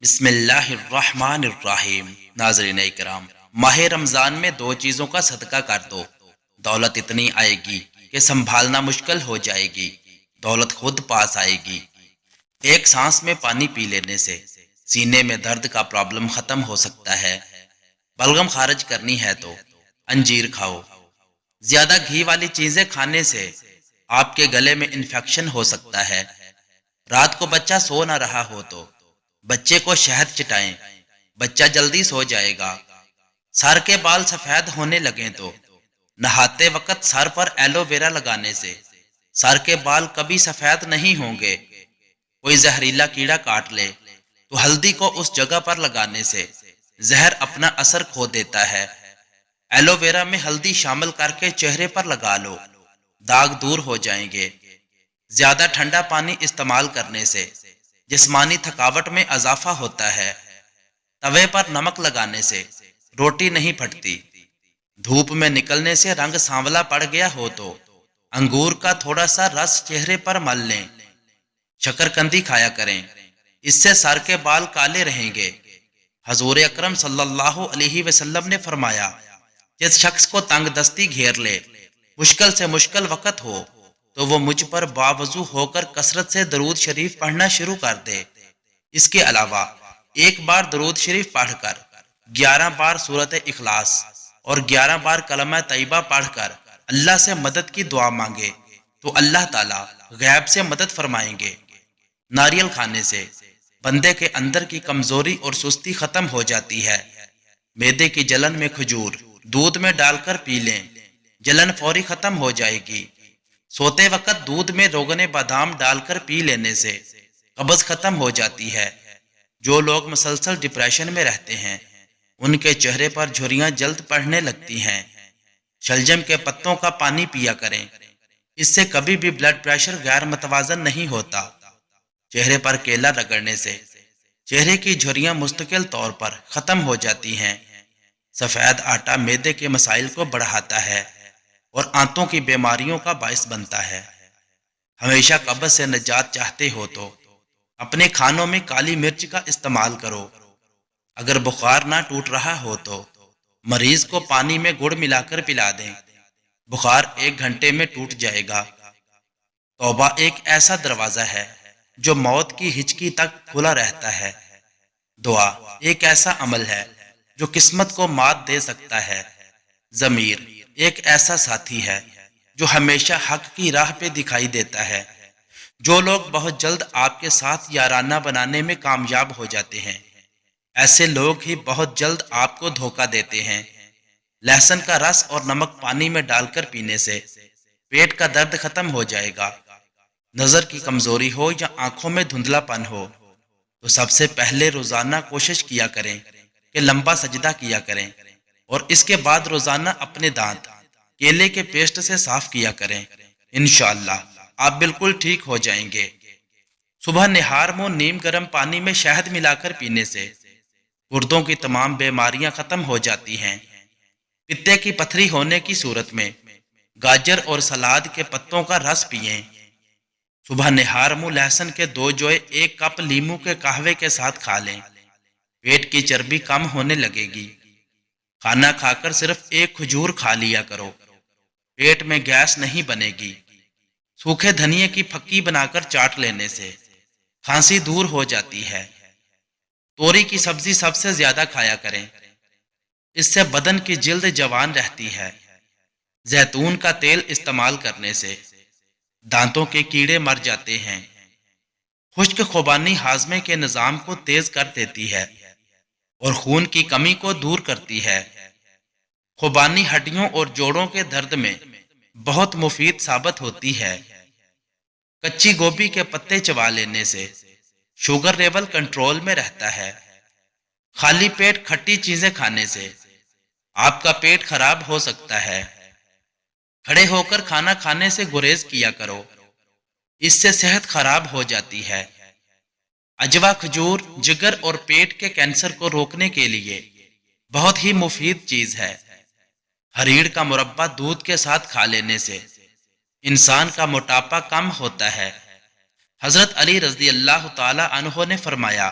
بسم اللہ الرحمن الرحیم۔ ناظرین اکرام، ماہ رمضان میں دو چیزوں کا صدقہ کر دو، دولت اتنی آئے گی کہ سنبھالنا مشکل ہو جائے گی، دولت خود پاس آئے گی۔ ایک سانس میں پانی پی لینے سے سینے میں درد کا پرابلم ختم ہو سکتا ہے۔ بلغم خارج کرنی ہے تو انجیر کھاؤ۔ زیادہ گھی والی چیزیں کھانے سے آپ کے گلے میں انفیکشن ہو سکتا ہے۔ رات کو بچہ سو نہ رہا ہو تو بچے کو شہد چٹائیں، بچہ جلدی سو جائے گا۔ سر کے بال سفید ہونے لگیں تو نہاتے وقت سر پر ایلو ویرا لگانے سے سر کے بال کبھی سفید نہیں ہوں گے۔ کوئی زہریلا کیڑا کاٹ لے تو ہلدی کو اس جگہ پر لگانے سے زہر اپنا اثر کھو دیتا ہے۔ ایلو ویرا میں ہلدی شامل کر کے چہرے پر لگا لو، داغ دور ہو جائیں گے۔ زیادہ ٹھنڈا پانی استعمال کرنے سے جسمانی تھکاوٹ میں اضافہ ہوتا ہے۔ توے پر نمک لگانے سے روٹی نہیں پھٹتی۔ دھوپ میں نکلنے سے رنگ سانولا پڑ گیا ہو تو انگور کا تھوڑا سا رس چہرے پر مل لیں۔ شکرکندی کھایا کریں، اس سے سر کے بال کالے رہیں گے۔ حضور اکرم صلی اللہ علیہ وسلم نے فرمایا، جس شخص کو تنگ دستی گھیر لے، مشکل سے مشکل وقت ہو تو وہ مجھ پر باوضو ہو کر کثرت سے درود شریف پڑھنا شروع کر دے۔ اس کے علاوہ ایک بار درود شریف پڑھ کر 11 بار سورۃ اخلاص اور 11 بار کلمہ طیبہ پڑھ کر اللہ سے مدد کی دعا مانگے تو اللہ تعالیٰ غیب سے مدد فرمائیں گے۔ ناریل کھانے سے بندے کے اندر کی کمزوری اور سستی ختم ہو جاتی ہے۔ معدے کی جلن میں کھجور دودھ میں ڈال کر پی لیں، جلن فوری ختم ہو جائے گی۔ سوتے وقت دودھ میں روغن بادام ڈال کر پی لینے سے قبض ختم ہو جاتی ہے۔ جو لوگ مسلسل ڈپریشن میں رہتے ہیں ان کے چہرے پر جھریاں جلد پڑنے لگتی ہیں۔ شلجم کے پتوں کا پانی پیا کریں، اس سے کبھی بھی بلڈ پریشر غیر متوازن نہیں ہوتا۔ چہرے پر کیلا رگڑنے سے چہرے کی جھریاں مستقل طور پر ختم ہو جاتی ہیں۔ سفید آٹا معدے کے مسائل کو بڑھاتا ہے اور آنتوں کی بیماریوں کا باعث بنتا ہے۔ ہمیشہ قبض سے نجات چاہتے ہو تو اپنے کھانوں میں کالی مرچ کا استعمال کرو۔ اگر بخار نہ ٹوٹ رہا ہو تو مریض کو پانی میں گڑ ملا کر پلا دیں، بخار 1 گھنٹے میں ٹوٹ جائے گا۔ توبہ ایک ایسا دروازہ ہے جو موت کی ہچکی تک کھلا رہتا ہے۔ دعا ایک ایسا عمل ہے جو قسمت کو مات دے سکتا ہے۔ ضمیر ایک ایسا ساتھی ہے جو ہمیشہ حق کی راہ پہ دکھائی دیتا ہے۔ جو لوگ بہت جلد آپ کے ساتھ یارانہ بنانے میں کامیاب ہو جاتے ہیں، ایسے لوگ ہی بہت جلد آپ کو دھوکہ دیتے ہیں۔ لہسن کا رس اور نمک پانی میں ڈال کر پینے سے پیٹ کا درد ختم ہو جائے گا۔ نظر کی کمزوری ہو یا آنکھوں میں دھندلا پن ہو تو سب سے پہلے روزانہ کوشش کیا کریں کہ لمبا سجدہ کیا کریں، اور اس کے بعد روزانہ اپنے دانت کیلے کے پیسٹ سے صاف کیا کریں۔ انشاءاللہ آپ بالکل ٹھیک ہو جائیں گے۔ صبح نہار منہ نیم گرم پانی میں شہد ملا کر پینے سے گردوں کی تمام بیماریاں ختم ہو جاتی ہیں۔ پتے کی پتھری ہونے کی صورت میں گاجر اور سلاد کے پتوں کا رس پئیں۔ صبح نہار منہ لہسن کے 2 جوئے 1 کپ لیموں کے قہوے کے ساتھ کھا لیں، پیٹ کی چربی کم ہونے لگے گی۔ کھانا کھا کر صرف 1 کھجور کھا لیا کرو، پیٹ میں گیس نہیں بنے گی۔ سوکھے دھنیے کی پھکی بنا کر چاٹ لینے سے کھانسی دور ہو جاتی ہے۔ توری کی سبزی سب سے زیادہ کھایا کریں، اس سے بدن کی جلد جوان رہتی ہے۔ زیتون کا تیل استعمال کرنے سے دانتوں کے کیڑے مر جاتے ہیں۔ خشک خوبانی ہاضمے کے نظام کو تیز کر دیتی ہے اور خون کی کمی کو دور کرتی ہے۔ خوبانی ہڈیوں اور جوڑوں کے درد میں بہت مفید ثابت ہوتی ہے۔ کچی گوبھی کے پتے چبا لینے سے شوگر لیول کنٹرول میں رہتا ہے۔ خالی پیٹ کھٹی چیزیں کھانے سے آپ کا پیٹ خراب ہو سکتا ہے۔ کھڑے ہو کر کھانا کھانے سے گریز کیا کرو، اس سے صحت خراب ہو جاتی ہے۔ اجوا کھجور جگر اور پیٹ کے کینسر کو روکنے کے لیے بہت ہی مفید چیز ہے۔ ہریڑ کا مربع دودھ کے ساتھ کھا لینے سے انسان کا موٹاپا کم ہوتا ہے۔ حضرت علی رضی اللہ تعالی عنہ نے فرمایا،